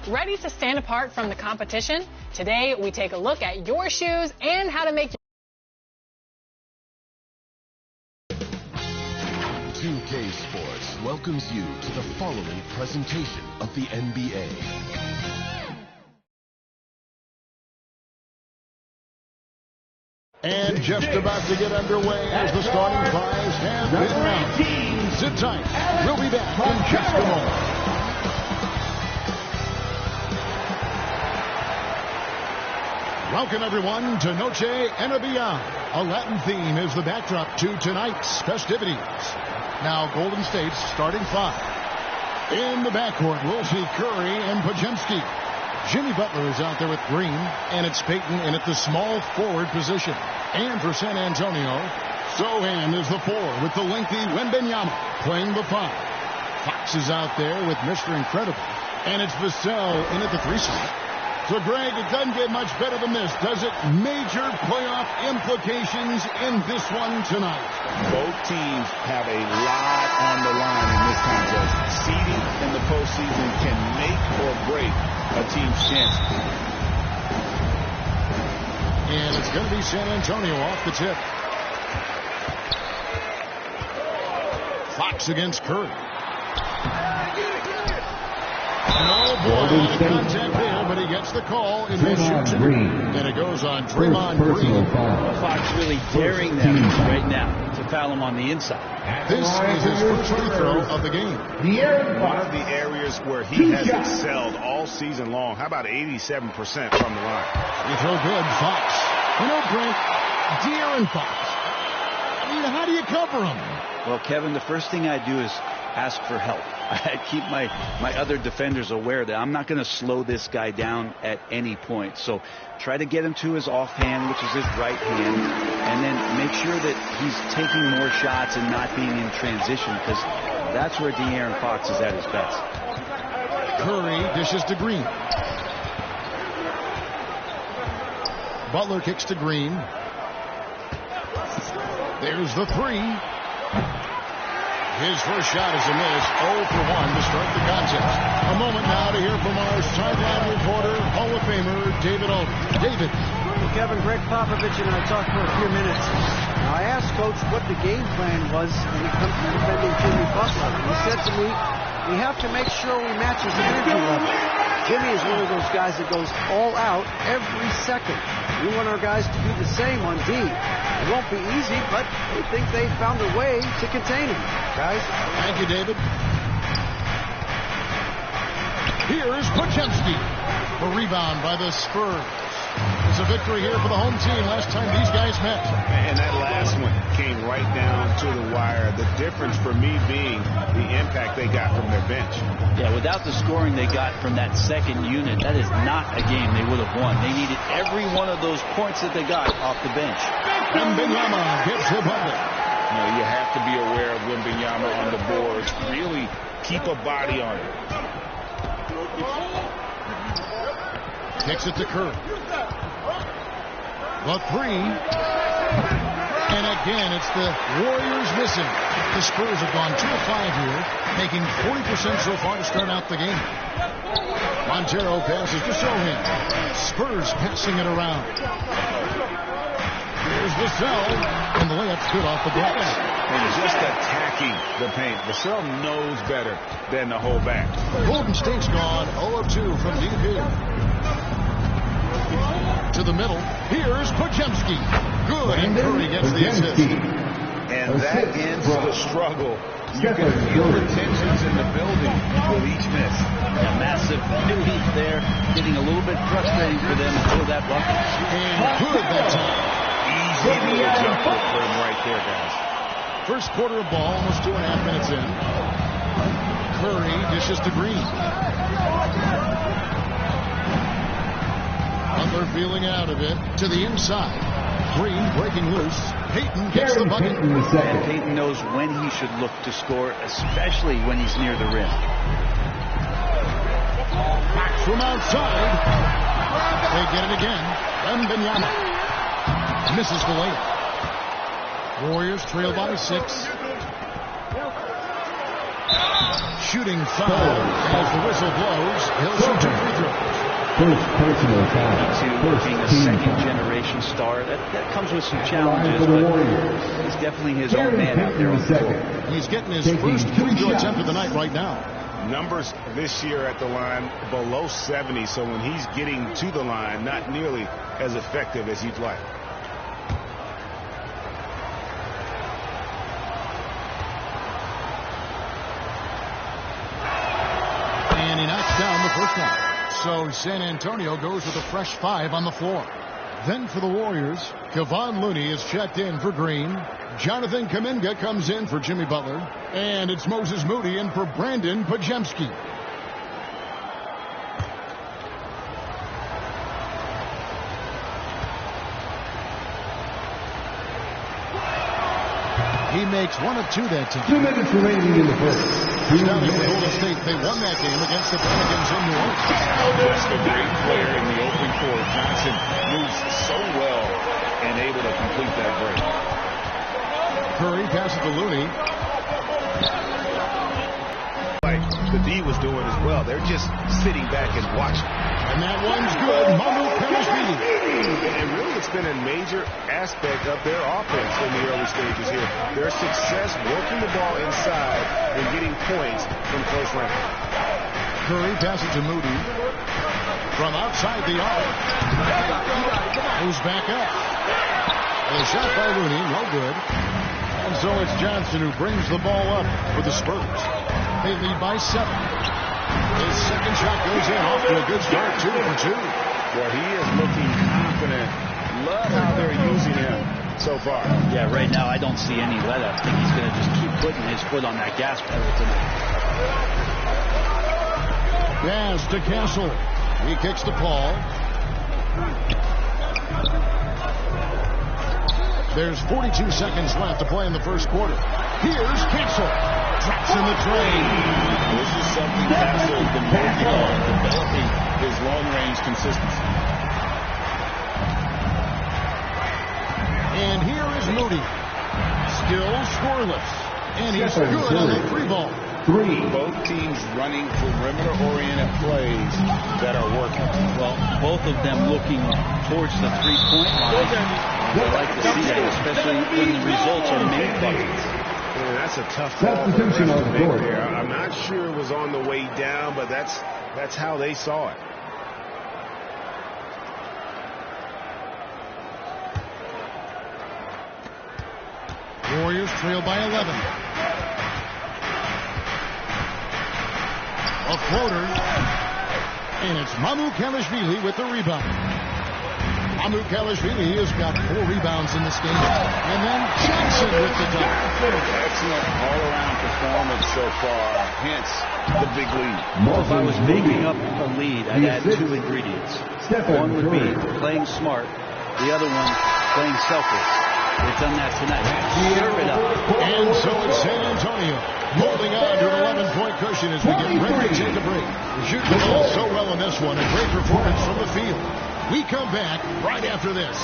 Ready to stand apart from the competition? Today, we take a look at your shoes and how to make 2K Sports welcomes you to the following presentation of the NBA. And just about to get underway as the starting fives have been announced. Sit tight. We'll be back in just a moment. Welcome, everyone, to Noche and Beyond. A Latin theme is the backdrop to tonight's festivities. Now, Golden State's starting five. In the backcourt, we'll see Curry and Podziemski. Jimmy Butler is out there with Green, and it's Payton in at the small forward position. And for San Antonio, Sohan is the four with the lengthy Wembanyama playing the five. Fox is out there with Mr. Incredible, and it's Vassell in at the three slot. So, Greg, it doesn't get much better than this, does it? Major playoff implications in this one tonight. Both teams have a lot on the line in this contest. Seeding in the postseason can make or break a team's chances. And it's going to be San Antonio off the tip. Fox against Curry. No ball contact there, but he gets the call in the shoot. And it goes on Draymond Green. Fox really daring them right now to foul him on the inside. This is his first free throw of the game. One of the areas where he has excelled all season long. How about 87% from the line? Free throw good, Fox. You know, Brent, De'Aaron Fox. I mean, how do you cover him? Well, Kevin, the first thing I do is ask for help. I keep my other defenders aware that I'm not going to slow this guy down at any point. So try to get him to his offhand, which is his right hand, and then make sure that he's taking more shots and not being in transition, because that's where De'Aaron Fox is at his best. Curry dishes to Green. Butler kicks to Green. There's the three. His first shot is a miss. 0 for 1 to start the contest. A moment now to hear from our sideline reporter, Hall of Famer David Aldridge. David. Well, Kevin, Greg Popovich and I talked for a few minutes. Now, I asked Coach what the game plan was when it comes to defending Jimmy Butler. He said to me, we have to make sure we match his energy level. Jimmy is one of those guys that goes all out every second. We want our guys to do the same on D. It won't be easy, but we think they found a way to contain him. Guys. Thank you, David. Here is Podziemski. A rebound by the Spurs. It's a victory here for the home team last time these guys met. And that last one came right down to the wire. The difference for me being the impact they got from their bench. Yeah, without the scoring they got from that second unit, that is not a game they would have won. They needed every one of those points that they got off the bench. Wembanyama gets the bucket. You know, you have to be aware of Wembanyama on the boards. Really keep a body on it. Kicks it to Curry. The three. And again, it's the Warriors missing. The Spurs have gone 2 of 5 here, making 40% so far to start out the game. Montero passes to Sohan. Spurs passing it around. Here's Vassell, and the layup's good off the glass. And just attacking the paint. Vassell knows better than the whole back. Golden State's gone 0 of 2 from deep here. To the middle. Here's Podziemski. Good, and Curry gets the assist. And that ends the struggle. You can feel the tensions in the building with each miss. A massive lead there, getting a little bit frustrating for them until that bucket. And good that time. Easy little jumper for him right there, guys. First quarter of ball, almost 2.5 minutes in. Curry dishes to Green. Butler feeling out of it to the inside. Green breaking loose. Payton gets the bucket. And Payton knows when he should look to score, especially when he's near the rim. Back from outside. They get it again. Wembanyama misses the layup. Warriors trail by 6. shooting foul. As the whistle blows, he'll shoot 2 free throws. First personal foul. Being a second-generation star, that comes with some challenges, but he's definitely his own man out there on the floor. He's getting his first free throw attempt of the night right now. Numbers this year at the line below 70, so when he's getting to the line, not nearly as effective as you'd like. And he knocks down the first one. So San Antonio goes with a fresh 5 on the floor. Then for the Warriors, Kevon Looney is checked in for Green. Jonathan Kuminga comes in for Jimmy Butler. And it's Moses Moody in for Brandon Pajemski. He makes 1 of 2 that time. 2 minutes remaining in the first. Starting with Golden State, they won that game against the Pelicans in New Orleans. That's a great player in the open court. Johnson moves so well and able to complete that break. Curry passes to Looney. Like the D was doing as well. They're just sitting back and watching. And that one's good. Mamu Kelishvili. And really, it's been a major aspect of their offense in the early stages here. Their success working the ball inside and getting points from close range. Curry passes to Moody. From outside the arc. Moves back up. A shot by Looney, no good. And so it's Johnson who brings the ball up for the Spurs. They lead by 7. His second shot goes in, off to a good start, 2 for 2. Well, he is looking confident. Love how they're using him so far. Yeah, right now I don't see any let-up. I think he's going to just keep putting his foot on that gas pedal tonight. Pass to Castle. He kicks to Paul. There's 42 seconds left to play in the first quarter. Here's Castle. Drops in the drain. This is something Castle has been working on, developing his long-range consistency. And here is Moody. Still scoreless. And he's good on the 3 ball. Both teams running perimeter-oriented plays that are working. Well, both of them looking towards the 3-point line. I like to see that, especially when the results are made buckets. Yeah, that's a tough ball for the rest to make there. I'm not sure it was on the way down, but that's how they saw it. Warriors trail by 11. A floater. And it's Mamu Kelishvili with the rebound. Mamu Kelishvili has got 4 rebounds in this game. And then Johnson with the dunk. Excellent all-around performance so far, hence the big lead. If I was making up a lead, I'd add 2 ingredients. One would be playing smart. The other one, playing selfless. They've done that tonight. Serve it up. And so it's San Antonio holding on to an 11-point cushion as we get ready to take a break. Shooting the ball so well in this one. A great performance from the field. We come back right after this.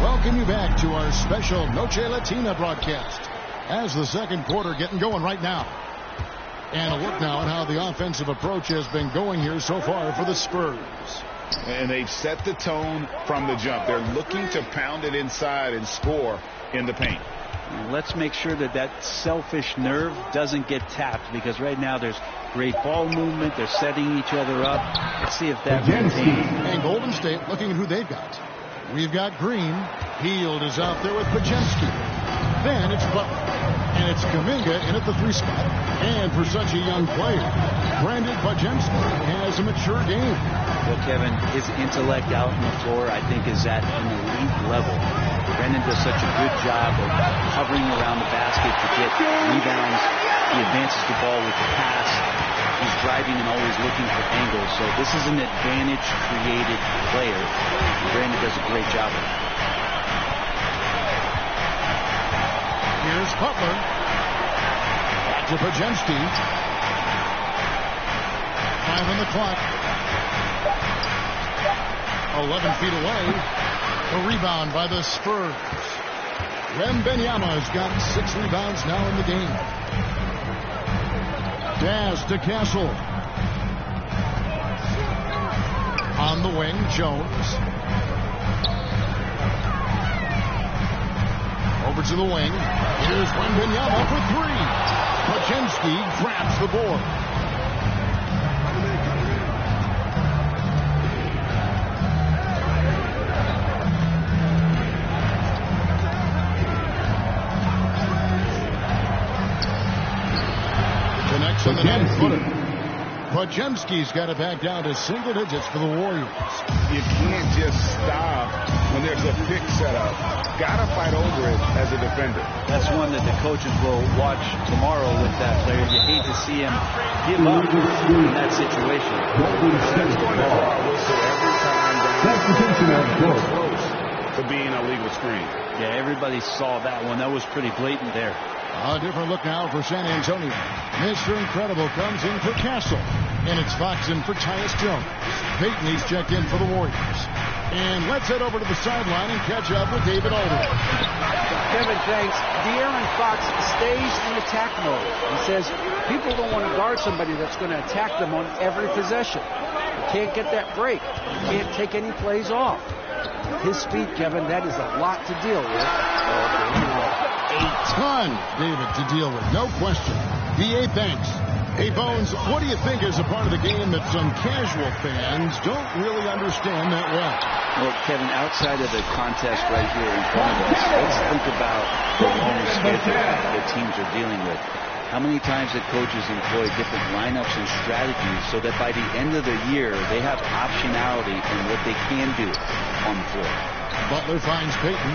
Welcome you back to our special Noche Latina broadcast as the second quarter getting going right now. And a look now at how the offensive approach has been going here so far for the Spurs. And they've set the tone from the jump. They're looking to pound it inside and score in the paint. Let's make sure that that selfish nerve doesn't get tapped, because right now there's great ball movement. They're setting each other up. Let's see if that maintains. And Golden State looking at who they've got. We've got Green. Hield is out there with Pajemski. Then it's Butler. And it's Kuminga in at the 3 spot. And for such a young player, Brandon Pajemski has a mature game. Well, Kevin, his intellect out on the floor, I think, is at an elite level. Brandon does such a good job of hovering around the basket to get rebounds. He advances the ball with the pass. who's driving and always looking for angles. So this is an advantage-created player. Brandon does a great job of it. Here's Butler. Back to Pajemski. 5 on the clock. 11 feet away. A rebound by the Spurs. Wembanyama's got 6 rebounds now in the game. Daz to Castle. On the wing, Jones. Over to the wing. Here's Wembanyama for 3. Pajemski grabs the board. Connects on the 9-footer. Pajemski's got it back down to single digits for the Warriors. You can't just stop when there's a pick set up. Gotta fight over it as a defender. That's one that the coaches will watch tomorrow with that player. You hate to see him give up in that situation. That's going to draw a whistle every time down close to being a legal screen. Yeah, everybody saw that one. That was pretty blatant there. A different look now for San Antonio. Mr. Incredible comes in for Castle. And it's Fox in for Tyus Jones. Peyton, he's checked in for the Warriors. And let's head over to the sideline and catch up with David Aldridge. Kevin, thanks. De'Aaron Fox stays in attack mode. He says people don't want to guard somebody that's going to attack them on every possession. You can't get that break. You can't take any plays off. His speed, Kevin, that is a lot to deal with. A ton, David, to deal with. No question. B.A. thanks. Hey, Bones, what do you think is a part of the game that some casual fans don't really understand that well? Well, Kevin, outside of the contest right here in front of us, let's think about the long schedule that teams are dealing with. How many times that coaches employ different lineups and strategies so that by the end of the year, they have optionality in what they can do on the floor. Butler finds Peyton.